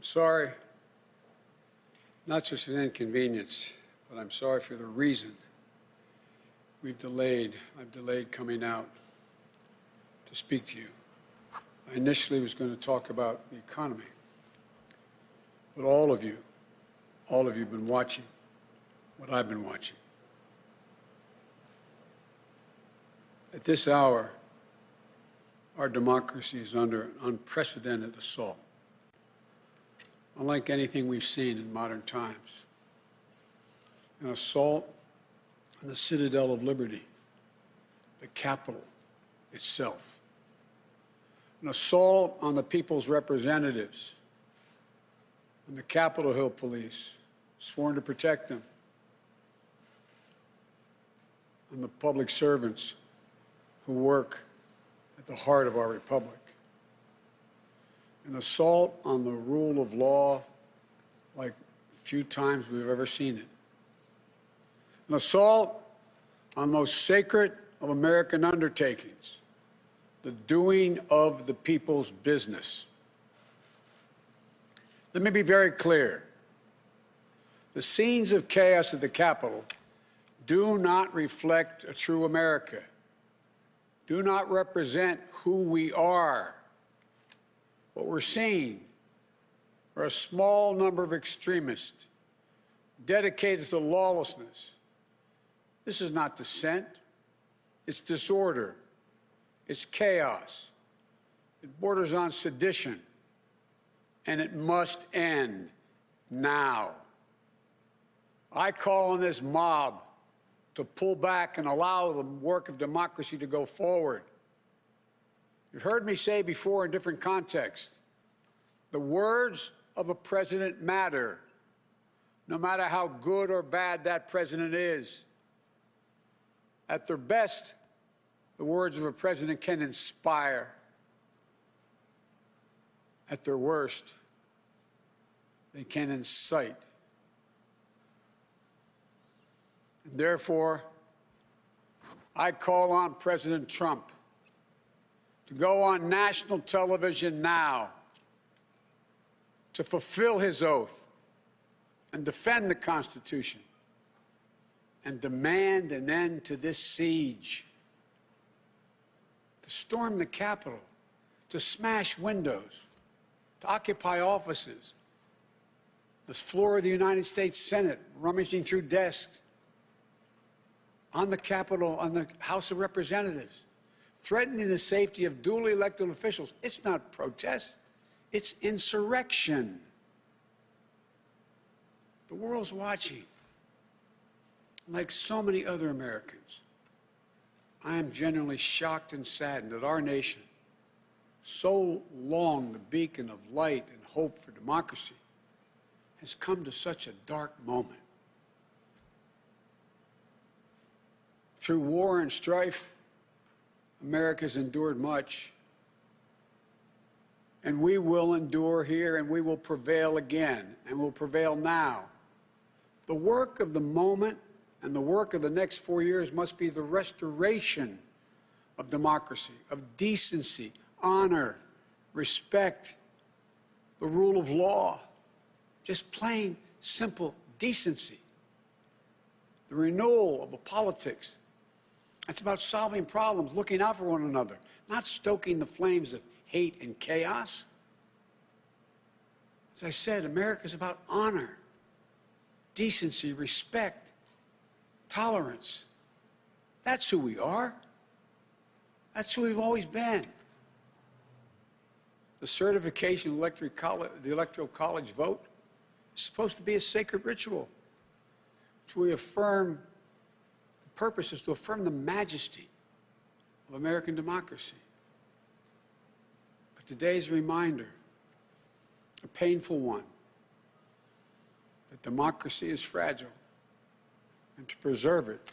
Sorry, not just an inconvenience, but I'm sorry for the reason I've delayed coming out to speak to you. I initially was going to talk about the economy, but all of you have been watching what I've been watching. At this hour, our democracy is under an unprecedented assault, unlike anything we've seen in modern times. An assault on the citadel of liberty, the Capitol itself. An assault on the people's representatives and the Capitol Hill police, sworn to protect them, and the public servants who work at the heart of our republic. An assault on the rule of law like few times we've ever seen it. An assault on the most sacred of American undertakings, the doing of the people's business. Let me be very clear. The scenes of chaos at the Capitol do not reflect a true America, do not represent who we are. What we're seeing are a small number of extremists dedicated to lawlessness. This is not dissent. It's disorder. It's chaos. It borders on sedition. And it must end now. I call on this mob to pull back and allow the work of democracy to go forward. You've heard me say before in different contexts, the words of a president matter, no matter how good or bad that president is. At their best, the words of a president can inspire. At their worst, they can incite. And therefore, I call on President Trump to go on national television now to fulfill his oath and defend the Constitution and demand an end to this siege, to storm the Capitol, to smash windows, to occupy offices, the floor of the United States Senate, rummaging through desks, on the Capitol, on the House of Representatives, threatening the safety of duly elected officials. It's not protest, it's insurrection. The world's watching. Like so many other Americans, I am genuinely shocked and saddened that our nation, so long the beacon of light and hope for democracy, has come to such a dark moment. Through war and strife, America's endured much, and we will endure here, and we will prevail again, and will prevail now. The work of the moment and the work of the next 4 years must be the restoration of democracy, of decency, honor, respect, the rule of law, just plain, simple decency. The renewal of a politics that's about solving problems, looking out for one another, not stoking the flames of hate and chaos. As I said, America's about honor, decency, respect, tolerance. That's who we are. That's who we've always been. The certification of the Electoral College vote is supposed to be a sacred ritual, which we affirm. The purpose is to affirm the majesty of American democracy. But today's reminder, a painful one, that democracy is fragile, and to preserve it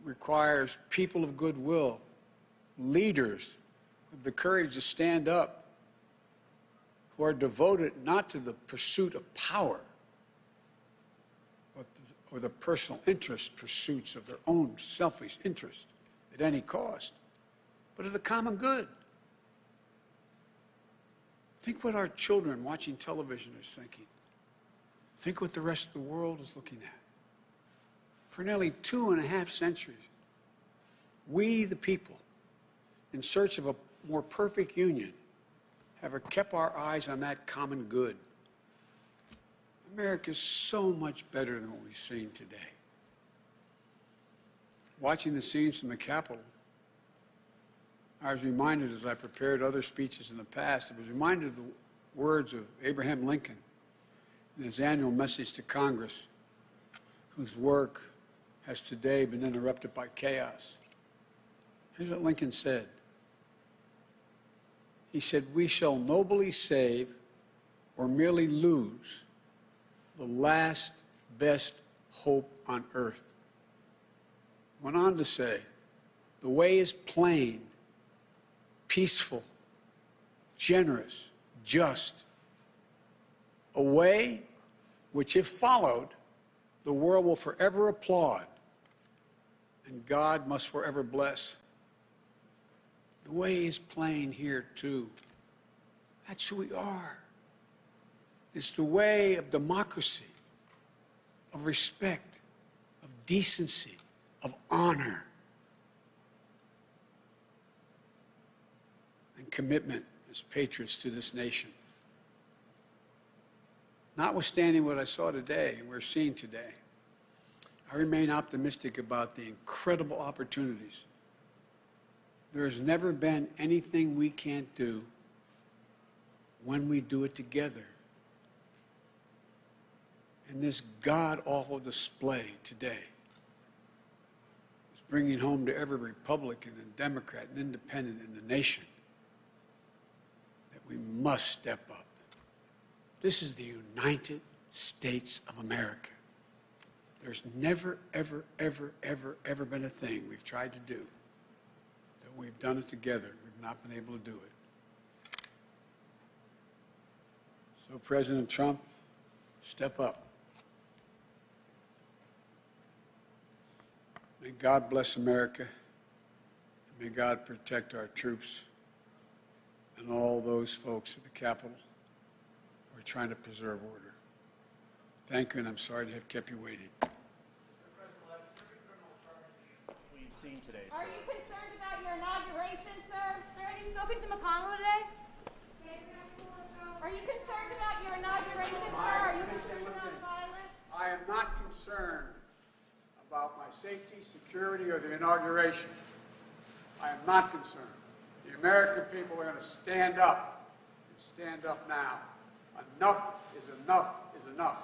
requires people of goodwill, leaders with the courage to stand up, who are devoted not to the pursuit of power, or the personal interest pursuits of their own selfish interest at any cost, but of the common good. Think what our children watching television are thinking. Think what the rest of the world is looking at. For nearly 2.5 centuries, we, the people, in search of a more perfect union, have kept our eyes on that common good. America is so much better than what we've seen today. Watching the scenes from the Capitol, I was reminded, as I prepared other speeches in the past, I was reminded of the words of Abraham Lincoln in his annual message to Congress, whose work has today been interrupted by chaos. Here's what Lincoln said. He said, "We shall nobly save or merely lose the last best hope on earth." Went on to say, "The way is plain, peaceful, generous, just, a way which, if followed, the world will forever applaud and God must forever bless." The way is plain here, too. That's who we are. It's the way of democracy, of respect, of decency, of honor, and commitment as patriots to this nation. Notwithstanding what I saw today and we're seeing today, I remain optimistic about the incredible opportunities. There has never been anything we can't do when we do it together. And this god-awful display today is bringing home to every Republican and Democrat and Independent in the nation that we must step up. This is the United States of America. There's never, ever, ever, ever, ever been a thing we've tried to do that we've done it together. We've not been able to do it. So, President Trump, step up. May God bless America. And may God protect our troops and all those folks at the Capitol who are trying to preserve order. Thank you, and I'm sorry to have kept you waiting. We've seen today, Are you concerned about your inauguration, sir? Sir, have you spoken to McConnell today? Are you concerned about your inauguration, sir? Are you concerned about violence? I am not concerned about my safety, security, or the inauguration. I am not concerned. The American people are going to stand up, and stand up now. Enough is enough is enough.